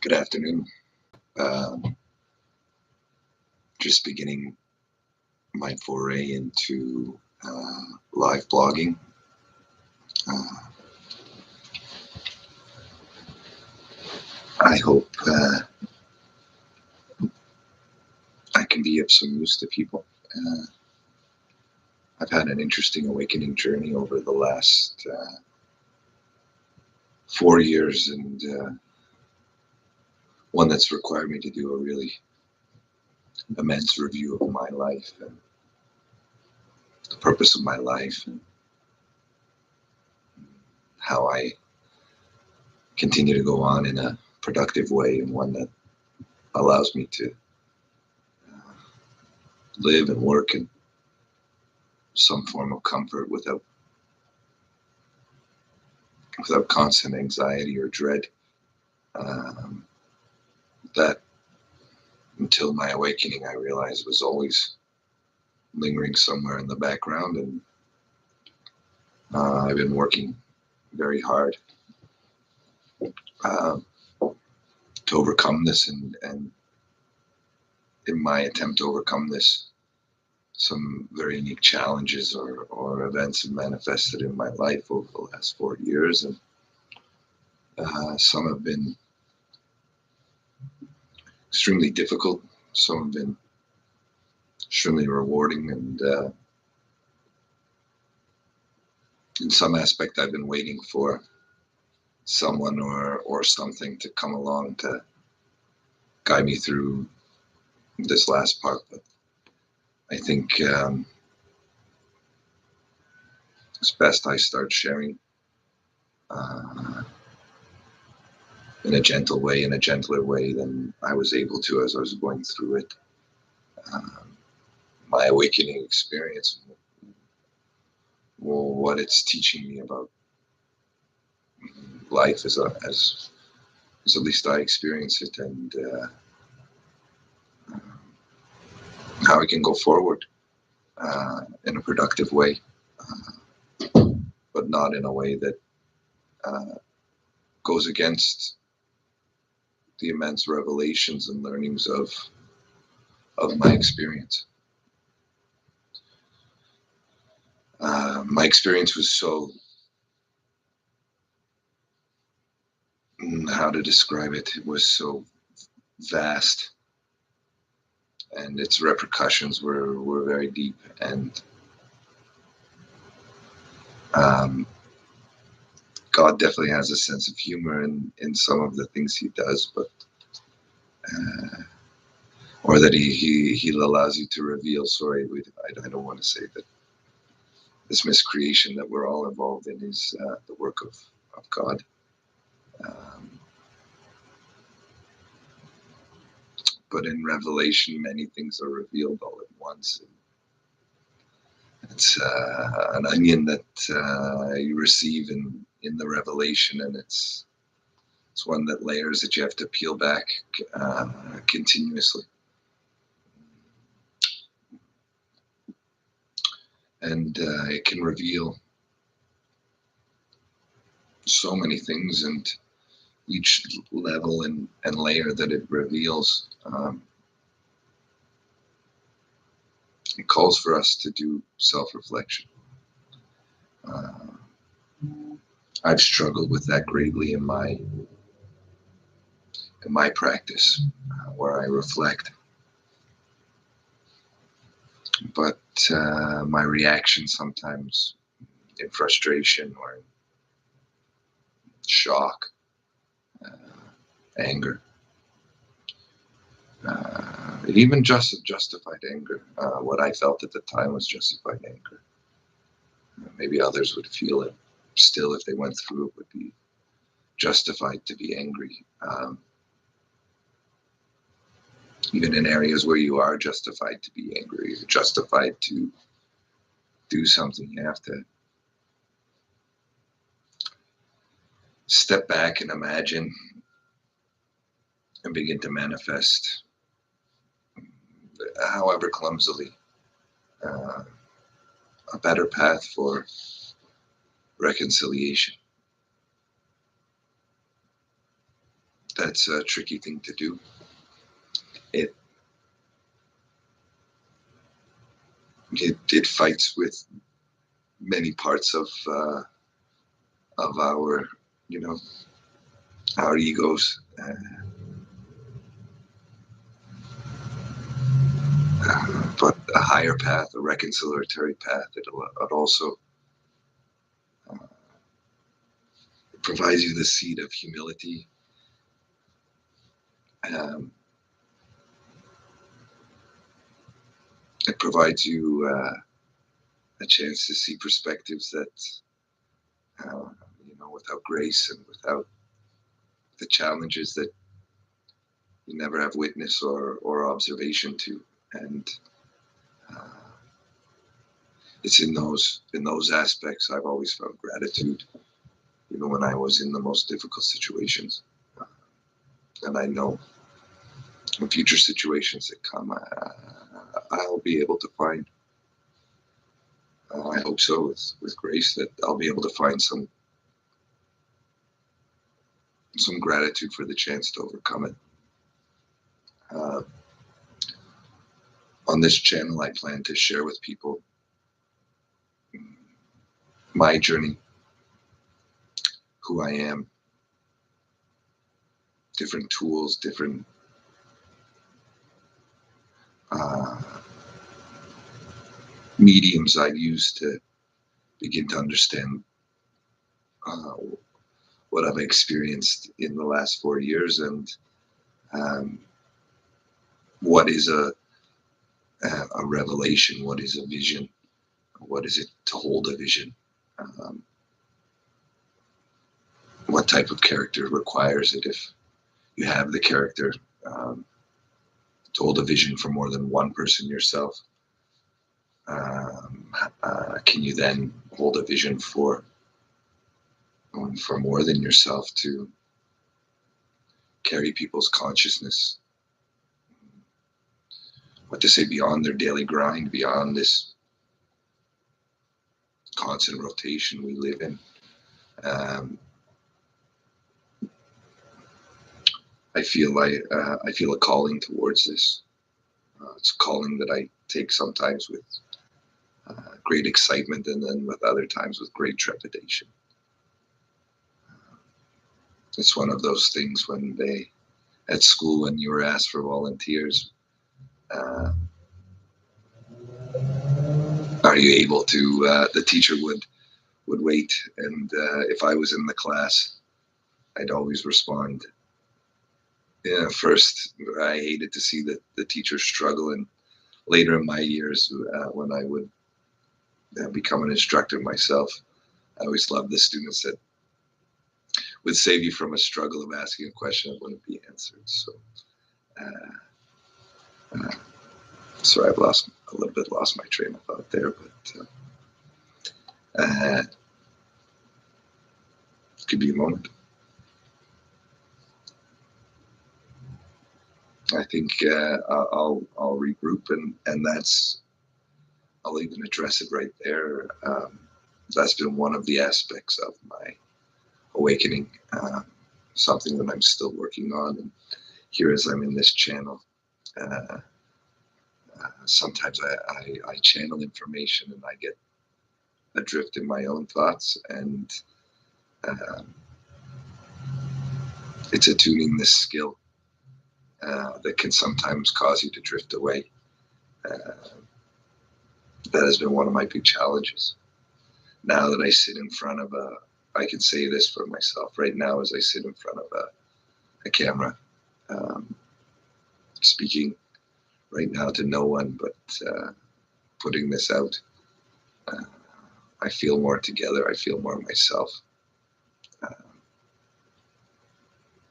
Good afternoon. Um, just beginning my foray into live blogging. Uh, I hope I can be of some use to people. Uh, I've had an interesting awakening journey over the last 4 years, and one that's required me to do a really immense review of my life and the purpose of my life and how I continue to go on in a productive way, and one that allows me to live and work in some form of comfort without constant anxiety or dread. Um, that until my awakening, I realized was always lingering somewhere in the background, and I've been working very hard uh, to overcome this, and in my attempt to overcome this, some very unique challenges or events have manifested in my life over the last 4 years, and some have been extremely difficult. Some have been extremely rewarding, and in some aspect, I've been waiting for someone or something to come along to guide me through this last part. But I think it's best I start sharing uh, in a gentle way, in a gentler way than I was able to as I was going through it. My awakening experience, what it's teaching me about life as at least I experience it, and how I can go forward in a productive way, but not in a way that goes against the immense revelations and learnings of my experience. My experience was so, how to describe it, it was so vast, and its repercussions were very deep, and God definitely has a sense of humor in some of the things he does, but or that he allows you to reveal. Sorry, I don't want to say that this miscreation that we're all involved in is the work of God. Um, but in Revelation, many things are revealed all at once. It's an onion that you receive in the revelation, and it's one that layers that you have to peel back continuously. And it can reveal so many things, and each level and layer that it reveals, it calls for us to do self-reflection. I've struggled with that greatly in my practice, where I reflect. But my reaction sometimes in frustration or in shock, anger, even justified anger. What I felt at the time was justified anger. Maybe others would feel it still if they went through it, would be justified to be angry. Even in areas where you are justified to be angry, you're justified to do something, you have to step back and imagine and begin to manifest, however clumsily, a better path for reconciliation. That's a tricky thing to do. It fights with many parts of our, you know, our egos, but a higher path, a reconciliatory path. It also provides you the seed of humility. It provides you a chance to see perspectives that, without grace and without the challenges that you never have witness or observation to. And it's in those aspects I've always found gratitude, even when I was in the most difficult situations. And I know in future situations that come, I'll be able to find, I hope so, with grace, that I'll be able to find some gratitude for the chance to overcome it. On this channel, I plan to share with people my journey, who I am, different tools, different mediums I've used to begin to understand what I've experienced in the last 4 years, and what is a revelation, what is a vision, what is it to hold a vision, what type of character requires it. If you have the character to hold a vision for more than one person yourself, can you then hold a vision for more than yourself, to carry people's consciousness, what to say, beyond their daily grind, beyond this constant rotation we live in. I feel a calling towards this. It's a calling that I take sometimes with great excitement, and then with other times with great trepidation. It's one of those things when at school, when you were asked for volunteers, are you able to, the teacher would wait, and if I was in the class, I'd always respond. Yeah, first, I hated to see the teacher struggle, and later in my years, when I would become an instructor myself, I always loved the students that would save you from a struggle of asking a question that wouldn't be answered. So, sorry, I've lost my train of thought there, but could be a moment. I think I'll regroup, and I'll even address it right there. That's been one of the aspects of my awakening, something that I'm still working on. And here, as I'm in this channel, sometimes I channel information, and I get adrift in my own thoughts, and it's attuning this skill that can sometimes cause you to drift away. That has been one of my big challenges. Now that I sit in front of I can say this for myself right now, as I sit in front of a camera, speaking right now to no one, but putting this out, I feel more together. I feel more myself.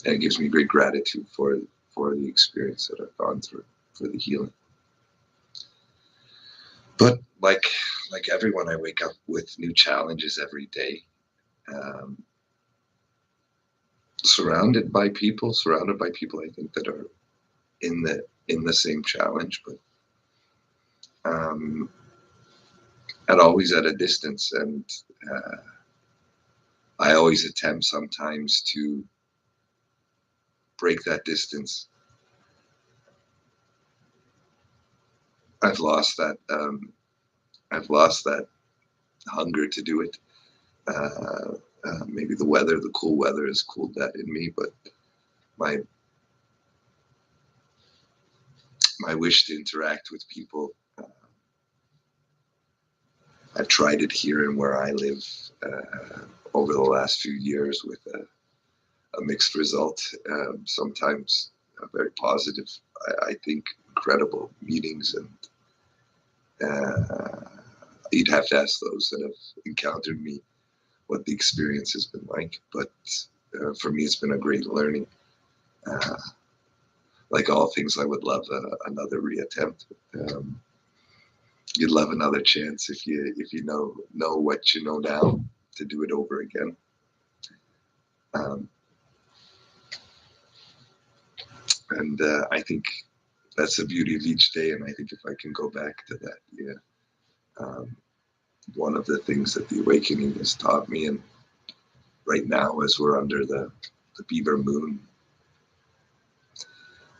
And it gives me great gratitude for the experience that I've gone through, for the healing. But like everyone, I wake up with new challenges every day. Surrounded by people, I think, that are in the same challenge, but and always at a distance. And I always attempt sometimes to break that distance. I've lost that. I've lost that hunger to do it. Maybe the cool weather has cooled that in me, but my wish to interact with people. I've tried it here and where I live over the last few years with a mixed result. Sometimes very positive, I think incredible meetings, and you'd have to ask those that have encountered me what the experience has been like. But for me, it's been a great learning. Like all things, I would love another reattempt. You'd love another chance if you know what you know now to do it over again. And I think that's the beauty of each day. And I think if I can go back to that, one of the things that the awakening has taught me, and right now as we're under the beaver moon,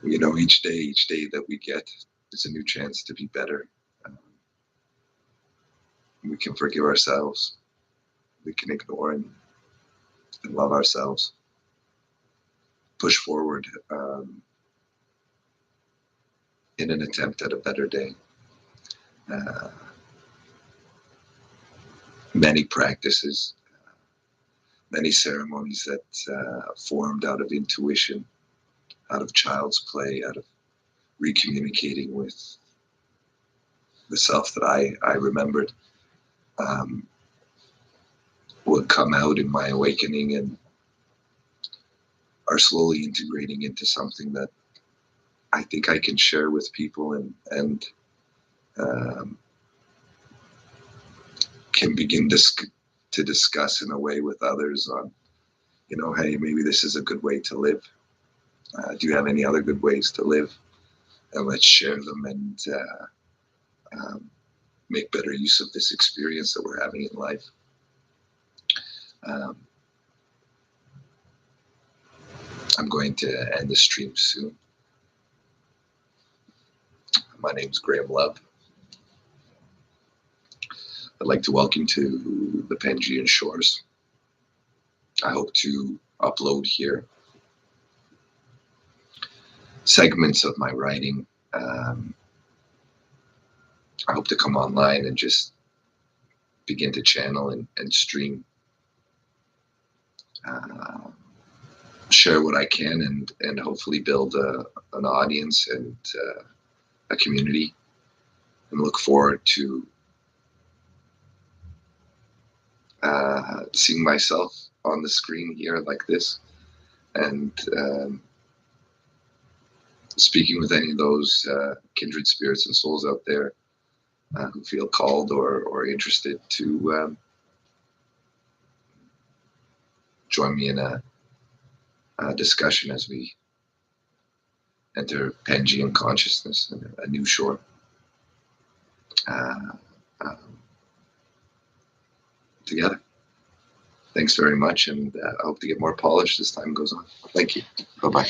each day that we get is a new chance to be better. We can forgive ourselves. We can ignore and love ourselves. Push forward in an attempt at a better day. Many practices, many ceremonies that formed out of intuition, out of child's play, out of recommunicating with the self that I remembered, would come out in my awakening and are slowly integrating into something that I think I can share with people and can begin to discuss in a way with others on, hey, maybe this is a good way to live. Do you have any other good ways to live? And let's share them and make better use of this experience that we're having in life. I'm going to end the stream soon. My name is Graham Love. I'd like to welcome to the Pangaean Shores. I hope to upload here segments of my writing. I hope to come online and just begin to channel and stream, share what I can, and hopefully build an audience and a community, and look forward to seeing myself on the screen here like this, and speaking with any of those kindred spirits and souls out there who feel called or interested to join me in a discussion as we enter Pangaean consciousness and a new shore. Together. Thanks very much, and I hope to get more polished as time goes on. Thank you. Bye-bye.